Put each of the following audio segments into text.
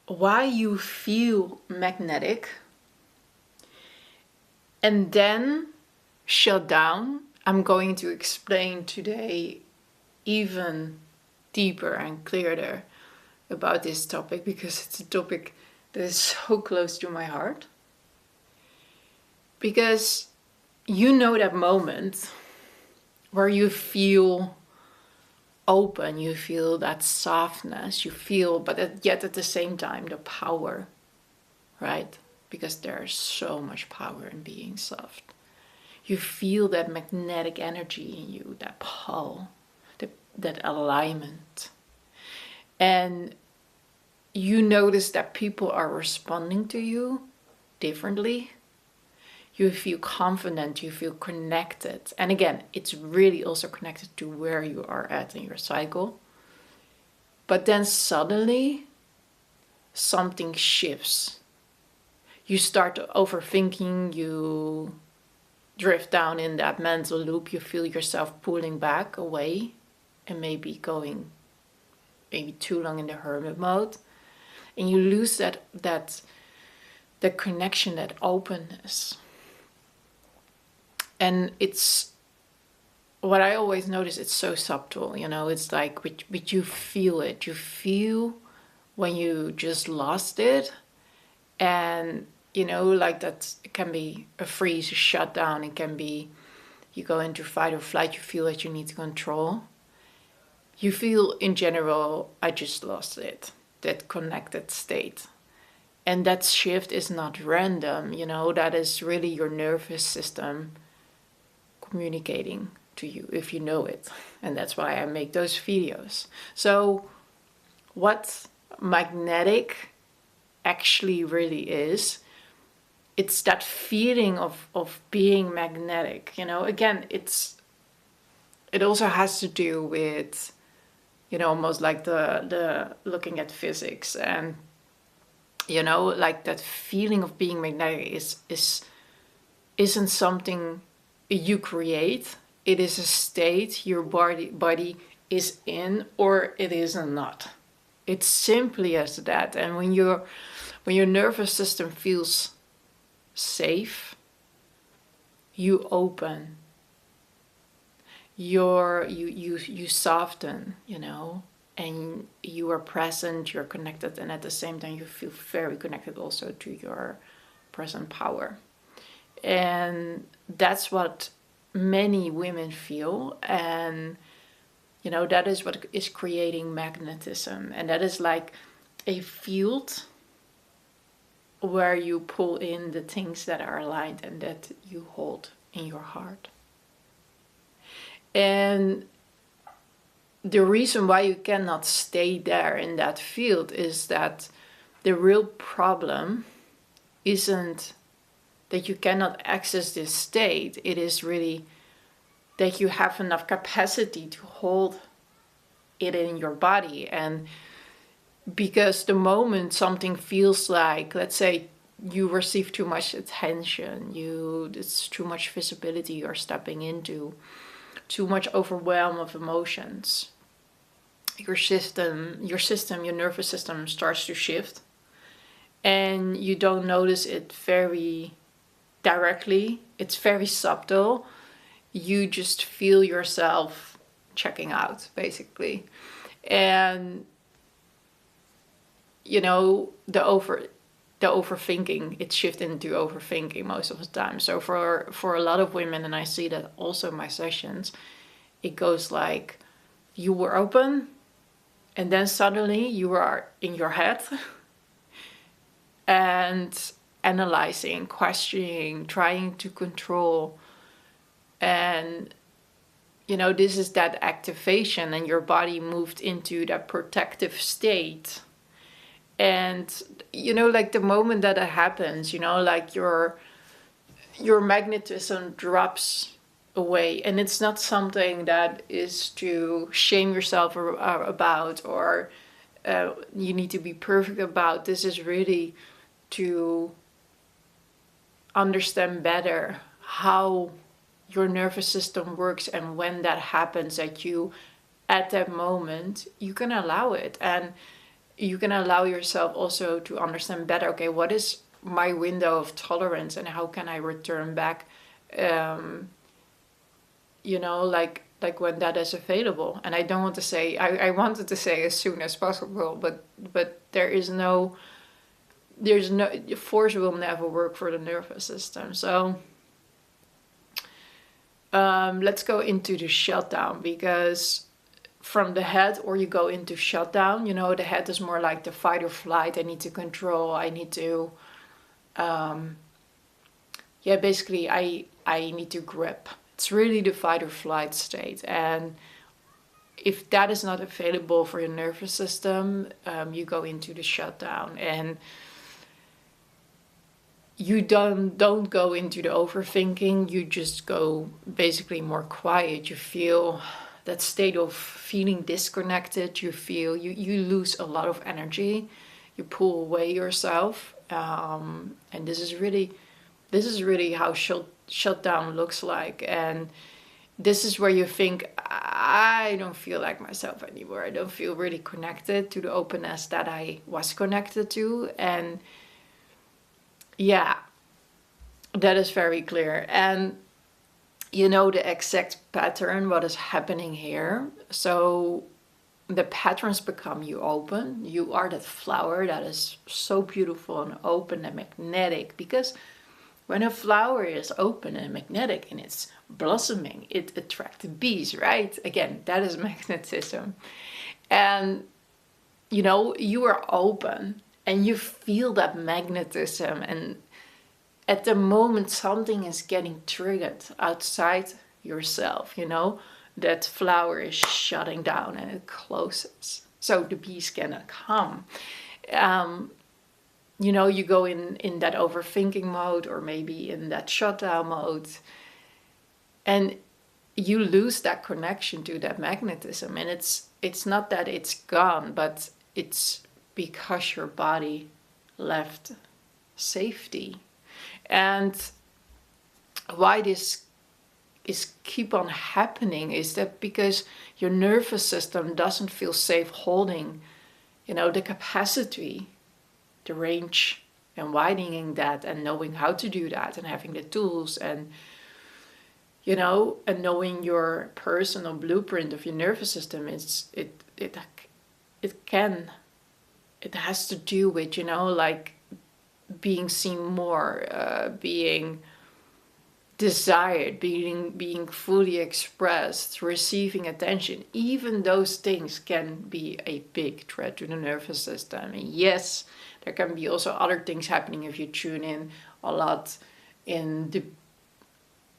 why you feel magnetic, and then shut down. I'm going to explain today even deeper and clearer about this topic, because it's a topic that is so close to my heart. Because you know that moment where you feel open, you feel that softness, you feel, but yet at the same time, the power, right? Because there's so much power in being soft. You feel that magnetic energy in you, that pull, that alignment. And you notice that people are responding to you differently. You feel confident, you feel connected. And again, it's really also connected to where you are at in your cycle. But then suddenly, something shifts. You start overthinking, you drift down in that mental loop, you feel yourself pulling back away and maybe going too long in the hermit mode. And you lose that connection, that openness. And it's what I always notice, it's so subtle, it's like, but you feel it. You feel when you just lost it. And, like that, it can be a freeze, a shutdown. It can be you go into fight or flight. You feel that you need to control. You feel in general, I just lost it, that connected state. And that shift is not random, that is really your nervous system communicating to you, if you know it. And that's why I make those videos. So what magnetic actually really is, it's that feeling of being magnetic. Again, it also has to do with, almost like the looking at physics, and like that feeling of being magnetic isn't something you create. It is a state your body is in, or it is not. It's simply as that. And when your nervous system feels safe, you open. You soften, and you are present, you're connected, and at the same time you feel very connected also to your present power. And that's what many women feel. And that is what is creating magnetism. And that is like a field where you pull in the things that are aligned and that you hold in your heart. And the reason why you cannot stay there in that field is that the real problem isn't that you cannot access this state. It is really that you have enough capacity to hold it in your body. And because the moment something feels like, let's say you receive too much attention, it's too much visibility you're stepping into, too much overwhelm of emotions, your nervous system starts to shift, and you don't notice it very directly. It's very subtle. You just feel yourself checking out, basically. And the overthinking, it shifts into overthinking most of the time. So for a lot of women, and I see that also in my sessions, it goes like you were open, and then suddenly you are in your head and analyzing, questioning, trying to control. And this is that activation, and your body moved into that protective state. And like the moment that it happens, like your magnetism drops away. And it's not something that is to shame yourself about, or you need to be perfect about. This is really to understand better how your nervous system works, and when that happens, that you at that moment you can allow it. And you can allow yourself also to understand better, okay, what is my window of tolerance and how can I return back, you know, like when that is available. And I don't want to say, I wanted to say as soon as possible, but there's no, force will never work for the nervous system. So let's go into the shutdown, because from the head, or you go into shutdown, you know, the head is more like the fight or flight. I need to control, I need to, yeah, basically I need to grip. It's really the fight or flight state. And if that is not available for your nervous system, you go into the shutdown. And you don't go into the overthinking, you just go basically more quiet. You feel that state of feeling disconnected. You feel you lose a lot of energy, you pull away yourself, and this is really how shutdown looks like. And this is where you think, I don't feel like myself anymore. I don't feel really connected to the openness that I was connected to. And yeah, that is very clear. And you know the exact pattern, what is happening here. So the patterns become you open. You are that flower that is so beautiful and open and magnetic. Because when a flower is open and magnetic and it's blossoming, it attracts bees, right? Again, that is magnetism. And you know, you are open and you feel that magnetism, and at the moment something is getting triggered outside yourself, you know, that flower is shutting down and it closes, so the bees cannot come. You know, you go in that overthinking mode, or maybe in that shutdown mode, and you lose that connection to that magnetism. And it's not that it's gone, but it's because your body left safety. And why this is keep on happening is that because your nervous system doesn't feel safe holding, you know, the capacity, the range, and widening that, and knowing how to do that, and having the tools, and you know, and knowing your personal blueprint of your nervous system. It has to do with, you know, like being seen more, being desired, being fully expressed, receiving attention. Even those things can be a big threat to the nervous system. And yes, there can be also other things happening if you tune in a lot in the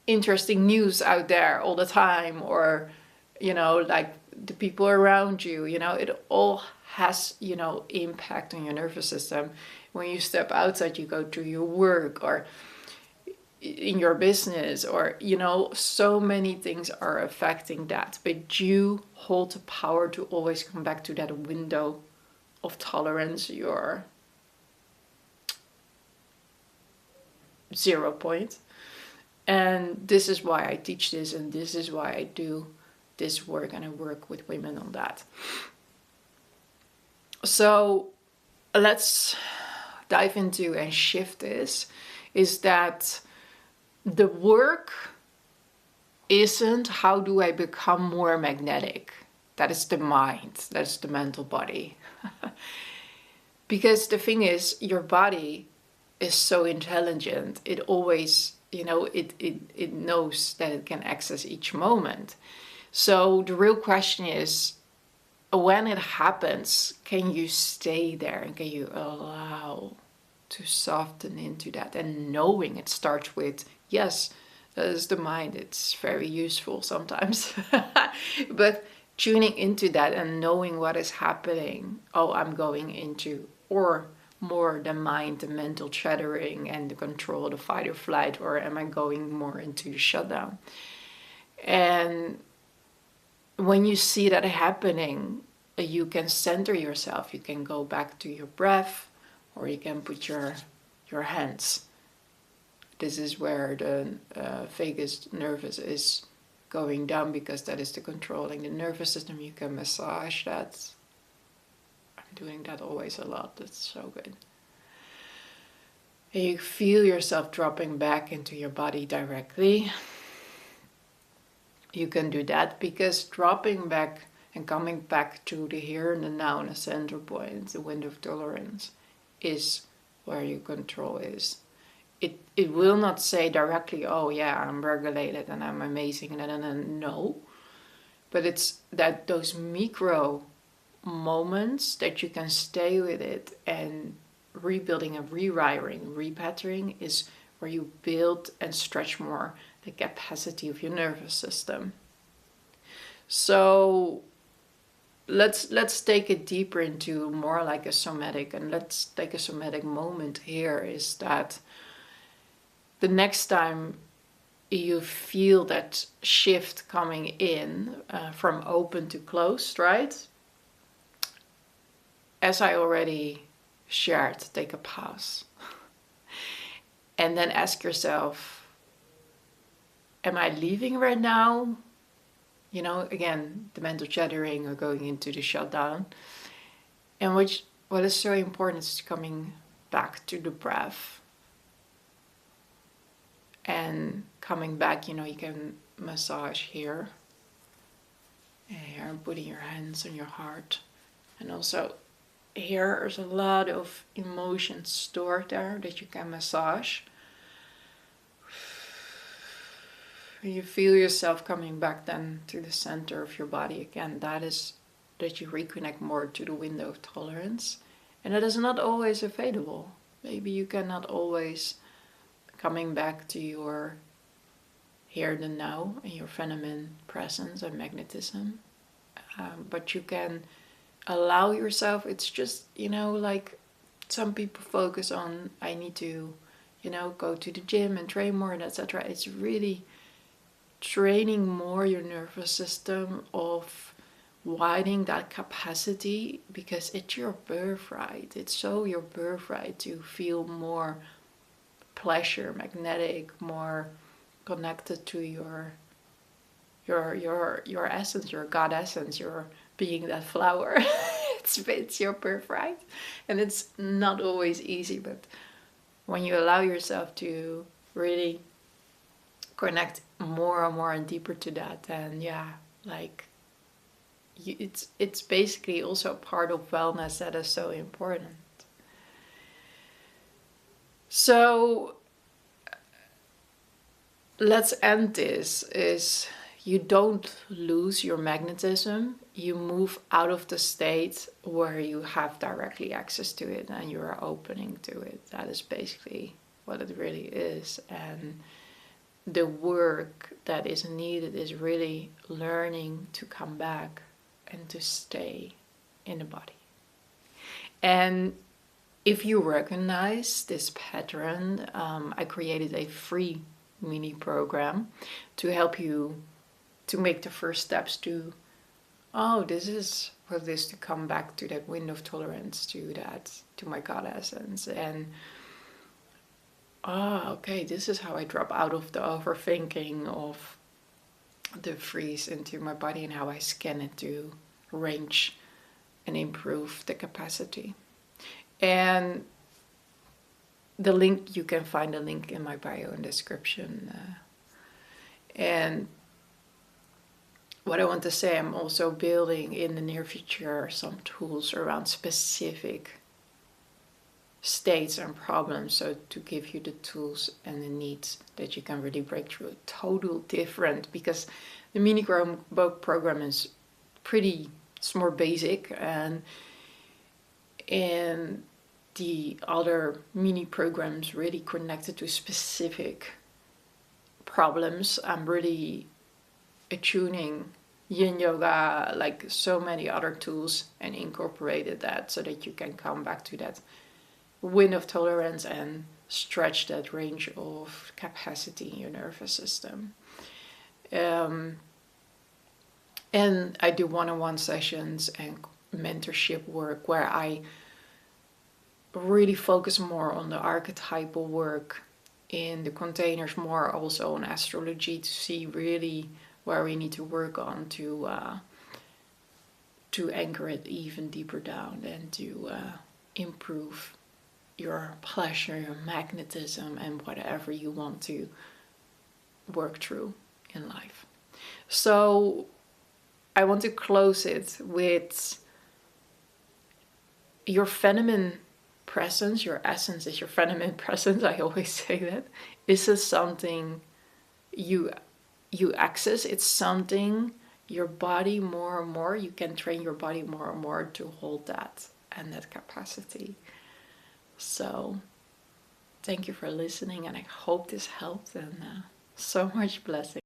interesting news out there all the time, or you know, like the people around you, you know, it all has, you know, impact on your nervous system. When you step outside, you go to your work or in your business, or you know, so many things are affecting that. But you hold the power to always come back to that window of tolerance, your 0 point. And this is why I teach this, and this is why I do this work, and I work with women on that. So let's dive into and shift this, is that the work isn't how do I become more magnetic. That is the mind, that's the mental body. Because the thing is, your body is so intelligent. It always, you know, it knows that it can access each moment. So the real question is, when it happens, can you stay there, and can you allow to soften into that? And knowing it starts with, yes, that is the mind. It's very useful sometimes. But tuning into that and knowing what is happening. Oh, I'm going into, or more the mind, the mental chattering and the control, the fight or flight, or am I going more into the shutdown? And when you see that happening, you can center yourself. You can go back to your breath, or you can put your hands. This is where the vagus nervous is going down, because that is the controlling the nervous system. You can massage that doing that always a lot. That's so good. And you feel yourself dropping back into your body directly. You can do that because dropping back and coming back to the here and the now and the center point, the window of tolerance, is where your control is. It will not say directly, oh yeah, I'm regulated and I'm amazing, and no. But it's that those micro moments that you can stay with it, and rebuilding and rewiring, repattering is where you build and stretch more the capacity of your nervous system. So let's take it deeper into more like a somatic, and let's take a somatic moment here. Is that the next time you feel that shift coming in from open to closed, right? As I already shared, take a pause. And then ask yourself, am I leaving right now? You know, again, the mental chattering or going into the shutdown. And what is so important is coming back to the breath. And coming back, you know, you can massage here. And here, putting your hands on your heart. And also here, there's a lot of emotions stored there that you can massage. You feel yourself coming back then to the center of your body again. That is that you reconnect more to the window of tolerance. And that is not always available. Maybe you cannot always coming back to your here and now and your feminine presence and magnetism. But you can allow yourself. It's just, you know, like some people focus on, I need to, you know, go to the gym and train more and etc. It's really training more your nervous system of widening that capacity, because it's your birthright. It's so your birthright to feel more pleasure, magnetic, more connected to your essence, your God essence, your being that flower. It's your birthright, and it's not always easy, but when you allow yourself to really connect more and more and deeper to that, then yeah, like it's basically also part of wellness that is so important. So let's end this. Is you don't lose your magnetism, you move out of the state where you have directly access to it and you are opening to it. That is basically what it really is. And the work that is needed is really learning to come back and to stay in the body. And if you recognize this pattern, I created a free mini program to help you to make the first steps to, oh, this is what it is to come back to that window of tolerance, to that, to my God essence. And okay, this is how I drop out of the overthinking of the freeze into my body, and how I scan it to range and improve the capacity. And the link, you can find the link in my bio and description. And what I want to say, I'm also building in the near future some tools around specific states and problems, so to give you the tools and the needs that you can really break through a total different, because the mini program is pretty, it's more basic, and the other mini programs really connected to specific problems. I'm really attuning yin yoga, like so many other tools, and incorporated that so that you can come back to that wind of tolerance and stretch that range of capacity in your nervous system. And I do one-on-one sessions and mentorship work where I really focus more on the archetypal work in the containers, more also on astrology, to see really where we need to work on to to anchor it even deeper down and to improve your pleasure, your magnetism, and whatever you want to work through in life. So I want to close it with your feminine presence. Your essence is your feminine presence. I always say that. This is something you access. It's something your body more and more, you can train your body more and more to hold that and that capacity. So thank you for listening, and I hope this helped, and so much blessing.